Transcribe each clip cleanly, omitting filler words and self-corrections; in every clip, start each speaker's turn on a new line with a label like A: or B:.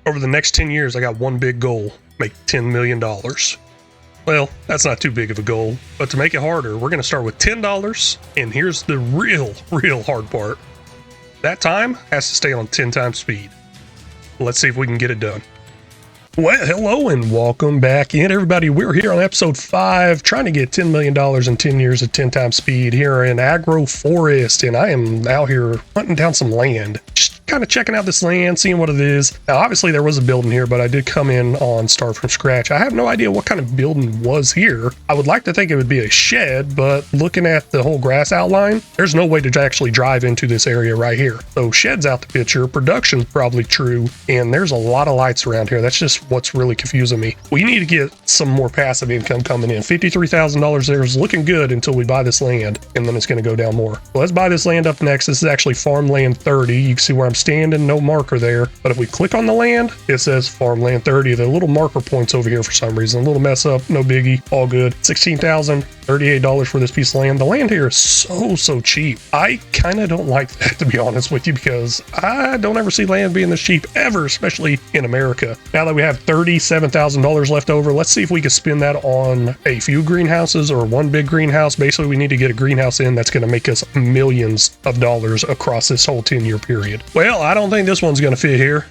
A: Over the next 10 years, I got one big goal: make $10 million. Well, that's not too big of a goal, but to make it harder, we're going to start with $10, and here's the real hard part. That time has to stay on 10 times speed. Let's see if we can get it done. Well, hello and welcome back in, everybody. We're here on episode 5, trying to get $10 million in 10 years at 10 times speed here in AgroForests, and I am out here hunting down some land. Just kind of checking out this land, seeing what it is. Now, obviously there was a building here, but I did come in on start from scratch. I have no idea what kind of building was here. I would like to think it would be a shed, but looking at the whole grass outline, there's no way to actually drive into this area right here. So shed's out the picture, production's probably true, and there's a lot of lights around here. That's just what's really confusing me. We need to get some more passive income coming in. $53,000 there is looking good until we buy this land, and then it's going to go down more. So let's buy this land up next. This is actually farmland 30. You can see where I'm standing, no marker there. But if we click on the land, it says farmland 30. The little marker points over here for some reason. A little mess up, no biggie, all good. $16,038 for this piece of land. The land here is so cheap. I kind of don't like that, to be honest with you, because I don't ever see land being this cheap ever, especially in America. Now that we have $37,000 left over, let's see if we can spend that on a few greenhouses or one big greenhouse. Basically, we need to get a greenhouse in that's going to make us millions of dollars across this whole 10-year period. Well, I don't think this one's going to fit here.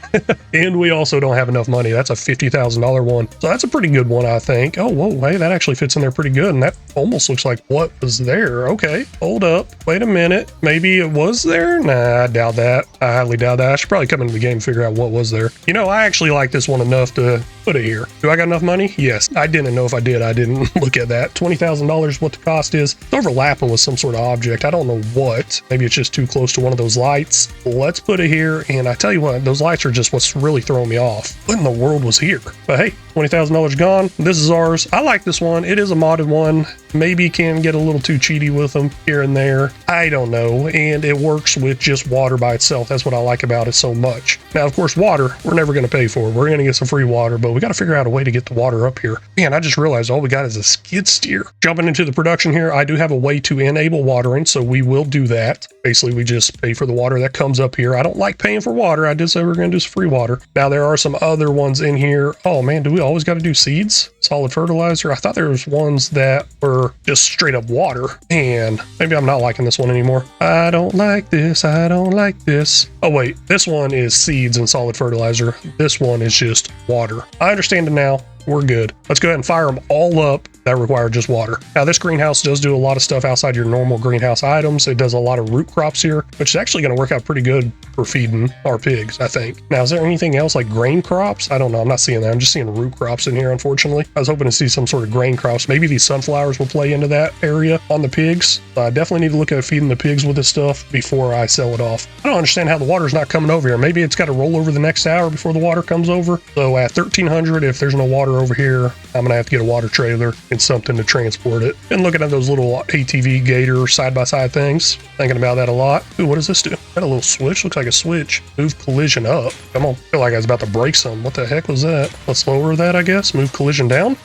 A: And we also don't have enough money. That's a $50,000 one. So that's a pretty good one, I think. Oh, whoa, hey, that actually fits in there pretty good. And that almost looks like what was there. Okay, hold up. Wait a minute. Maybe it was there? Nah, I doubt that. I highly doubt that. I should probably come into the game and figure out what was there. You know, I actually like this one enough to put it here. Do I got enough money? Yes. I didn't know if I did. I didn't look at that. $20,000 what the cost is. It's overlapping with some sort of object. I don't know what. Maybe it's just too close to one of those lights. Let's put it here. And I tell you what, those lights are just what's really throwing me off. What in the world was here? But hey, $20,000 gone. This is ours. I like this one. It is a modded one. Maybe can get a little too cheaty with them here and there. I don't know. And it works with just water by itself. That's what I like about it so much. Now, of course, water, we're never going to pay for. We're going to get some free water, but we got to figure out a way to get the water up here. Man, I just realized all we got is a skid steer. Jumping into the production here, I do have a way to enable watering, so we will do that. Basically, we just pay for the water that comes up here. I don't like paying for water. I did say we were going to do some free water. Now, there are some other ones in here. Oh, man, do we always got to do seeds? Solid fertilizer? I thought there was ones that were just straight up water, and maybe I'm not liking this one anymore. I don't like this. I don't like this. Oh, wait, this one is seeds and solid fertilizer. This one is just water. I understand it now. We're good. Let's go ahead and fire them all up that require just water. Now, this greenhouse does do a lot of stuff outside your normal greenhouse items. It does a lot of root crops here, which is actually going to work out pretty good for feeding our pigs, I think. Now, is there anything else like grain crops? I don't know. I'm not seeing that. I'm just seeing root crops in here, unfortunately. I was hoping to see some sort of grain crops. Maybe these sunflowers will play into that area on the pigs. I definitely need to look at feeding the pigs with this stuff before I sell it off. I don't understand how the water's not coming over here. Maybe it's got to roll over the next hour before the water comes over. So at 1300, if there's no water over here, I'm gonna have to get a water trailer and something to transport it. And looking at those little ATV Gator side-by-side things, thinking about that a lot. Ooh, what does this do? Got a little switch, looks like a switch. Move collision up. Come on, feel like I was about to break something. What the heck was that? Let's lower that, I guess. Move collision down.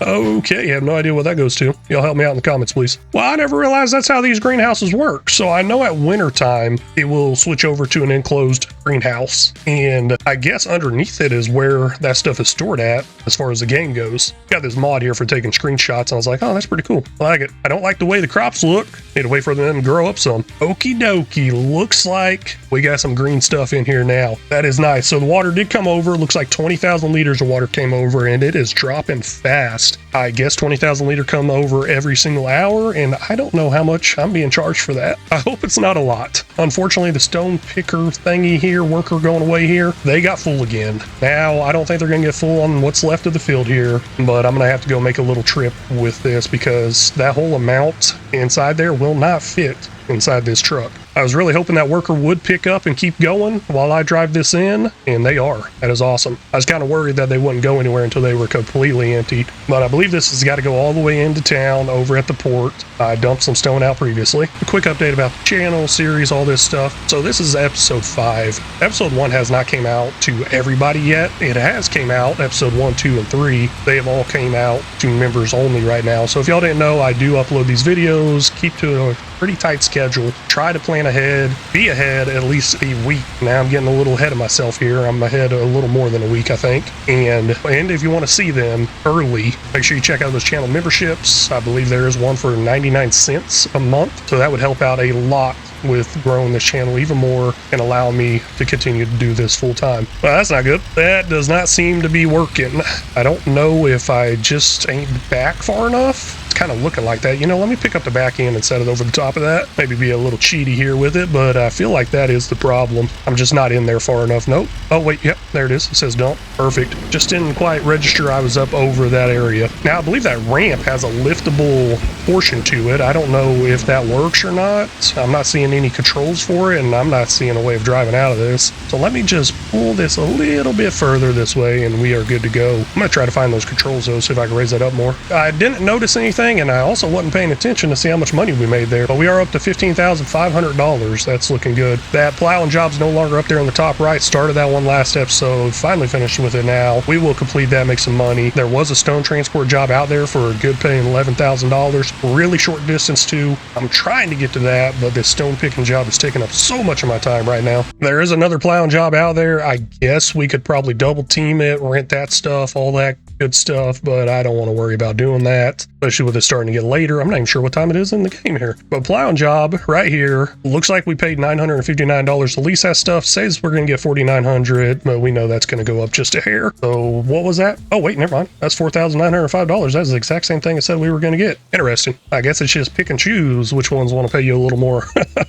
A: Okay, I have no idea what that goes to. Y'all help me out in the comments, please. Well, I never realized that's how these greenhouses work. So I know at winter time, it will switch over to an enclosed greenhouse. And I guess underneath it is where that stuff is stored at as far as the game goes. Got this mod here for taking screenshots. And I was like, oh, that's pretty cool. I like it. I don't like the way the crops look. Need to wait for them to grow up some. Okie dokie. Looks like we got some green stuff in here now. That is nice. So the water did come over. Looks like 20,000 liters of water came over, and it is dropping fast. I guess 20,000 liter come over every single hour, and I don't know how much I'm being charged for that. I hope it's not a lot. Unfortunately, the stone picker thingy here, worker going away here, they got full again. Now, I don't think they're going to get full on what's left of the field here, but I'm going to have to go make a little trip with this because that whole amount inside there will not fit inside this truck. I was really hoping that worker would pick up and keep going while I drive this in, and they are. That is awesome. I was kind of worried that they wouldn't go anywhere until they were completely emptied, but I believe this has got to go all the way into town over at the port. I dumped some stone out previously. A quick update about the channel, series, all this stuff. So this is episode 5. Episode 1 has not came out to everybody yet. It has came out, episode 1, 2, and 3. They have all came out to members only right now. So if y'all didn't know, I do upload these videos keep to a pretty tight schedule, try to plan ahead, be ahead at least a week. Now I'm getting a little ahead of myself here. I'm ahead a little more than a week, I think. And if you want to see them early, make sure you check out those channel memberships. I believe there is one for 99 cents a month. So that would help out a lot with growing this channel even more and allow me to continue to do this full time. Well, that's not good. That does not seem to be working. I don't know if I just ain't back far enough. It's kind of looking like that. You know, let me pick up the back end and set it over the top of that. Maybe be a little cheaty here with it, but I feel like that is the problem. I'm just not in there far enough. Nope. Oh, wait. Yep. There it is. It says don't. Perfect. Just didn't quite register I was up over that area. Now, I believe that ramp has a liftable portion to it. I don't know if that works or not. I'm not seeing any controls for it, and I'm not seeing a way of driving out of this. So let me just pull this a little bit further this way, and we are good to go. I'm going to try to find those controls, though, see if I can raise that up more. I didn't notice anything, and I also wasn't paying attention to see how much money we made there, but we are up to $15,500. That's looking good. That plowing job's no longer up there in the top right. Started that one last episode, finally finished with it now. We will complete that, make some money. There was a stone transport job out there for a good paying $11,000. Really short distance, too. I'm trying to get to that, but this stone picking job is taking up so much of my time right now. There is another plowing job out there. I guess we could probably double team it, rent that stuff, all that good stuff, but I don't want to worry about doing that, especially with it starting to get later. I'm not even sure what time it is in the game here. But plowing job right here, looks like we paid $959 to lease that stuff. Says we're going to get $4,900, but we know that's going to go up just a hair. So what was that? Oh, wait, never mind. That's $4,905. That's the exact same thing I said we were going to get. Interesting. I guess it's just pick and choose which ones want to pay you a little more.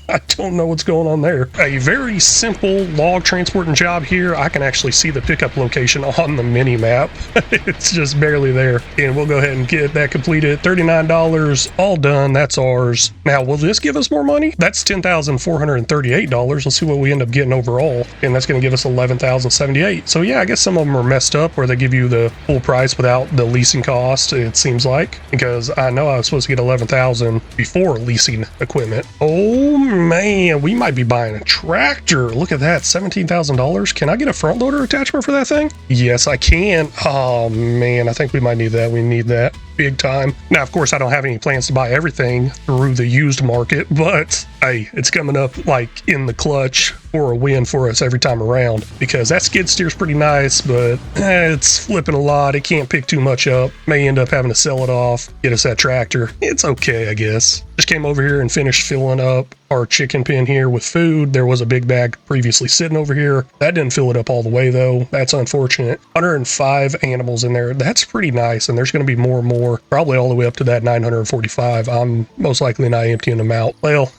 A: I don't know what's going on there. A very simple log transporting job here. I can actually see the pickup location on the mini map. It's just barely there. And we'll go ahead and get that completed. $39, all done. That's ours. Now, will this give us more money? That's $10,438. Let's see what we end up getting overall. And that's going to give us $11,078. So yeah, I guess some of them are messed up where they give you the full price without the leasing cost, it seems like. Because I know I was supposed to get $11,000 before leasing equipment. Oh man, we might be buying a tractor. Look at that, $17,000. Can I get a front loader attachment for that thing? Yes, I can. Oh man, I think we might need that. We need that big time. Now, of course, I don't have any plans to buy everything through the used market, but hey, it's coming up like in the clutch for a win for us every time around, because that skid steer's pretty nice, but it's flipping a lot. It can't pick too much up. May end up having to sell it off, get us that tractor. It's okay, I guess. Just came over here and finished filling up our chicken pen here with food. There was a big bag previously sitting over here. That didn't fill it up all the way though. That's unfortunate. 105 animals in there. That's pretty nice, and there's going to be more and more, probably all the way up to that 945. I'm most likely not emptying them out. Well,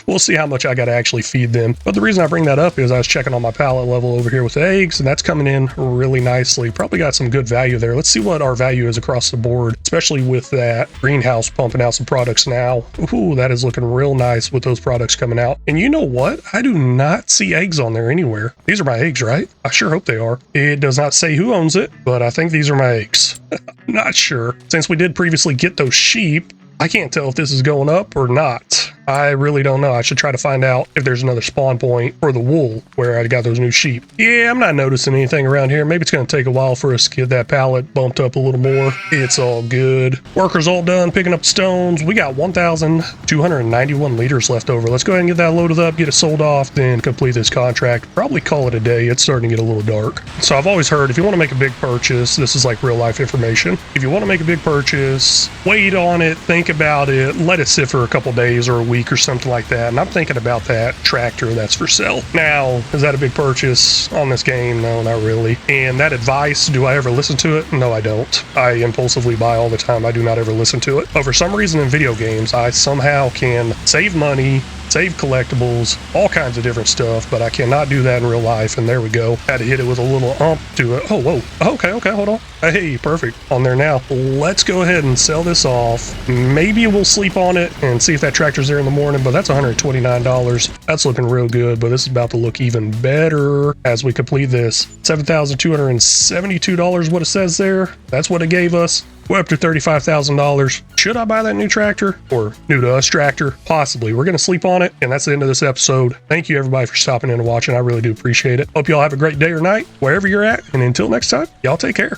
A: we'll see how much I got to actually feed them. But the reason I bring that up is I was checking on my pallet level over here with the eggs, and that's coming in really nicely. Probably got some good value there. Let's see what our value is across the board, especially with that greenhouse pumping out some products now. Ooh, that is looking real nice with those products coming out. And you know what? I do not see eggs on there anywhere. These are my eggs, right? I sure hope they are. It does not say who owns it, but I think these are my eggs. Not sure. Since we did previously get those sheep, I can't tell if this is going up or not. I really don't know. I should try to find out if there's another spawn point for the wool where I got those new sheep. Yeah, I'm not noticing anything around here. Maybe it's going to take a while for us to get that pallet bumped up a little more. It's all good. Workers all done picking up stones. We got 1,291 liters left over. Let's go ahead and get that loaded up, get it sold off, then complete this contract. Probably call it a day. It's starting to get a little dark. So I've always heard if you want to make a big purchase, this is like real life information. If you want to make a big purchase, wait on it, think about it, let it sit for a couple days or a week or something like that. And I'm thinking about that tractor that's for sale. Now, is that a big purchase on this game? No, not really. And that advice, do I ever listen to it? No, I don't. I impulsively buy all the time. I do not ever listen to it. But for some reason in video games, I somehow can save money, save collectibles, all kinds of different stuff, but I cannot do that in real life. And there we go. Had to hit it with a little to it. Oh, whoa. Okay, hold on. Hey, perfect. On there now. Let's go ahead and sell this off. Maybe we'll sleep on it and see if that tractor's there in the morning, but that's $129. That's looking real good, but this is about to look even better as we complete this. $7,272, what it says there. That's what it gave us. We're up to $35,000. Should I buy that new tractor or new to us tractor? Possibly. We're going to sleep on it. And that's the end of this episode. Thank you everybody for stopping in and watching. I really do appreciate it. Hope y'all have a great day or night wherever you're at. And until next time, y'all take care.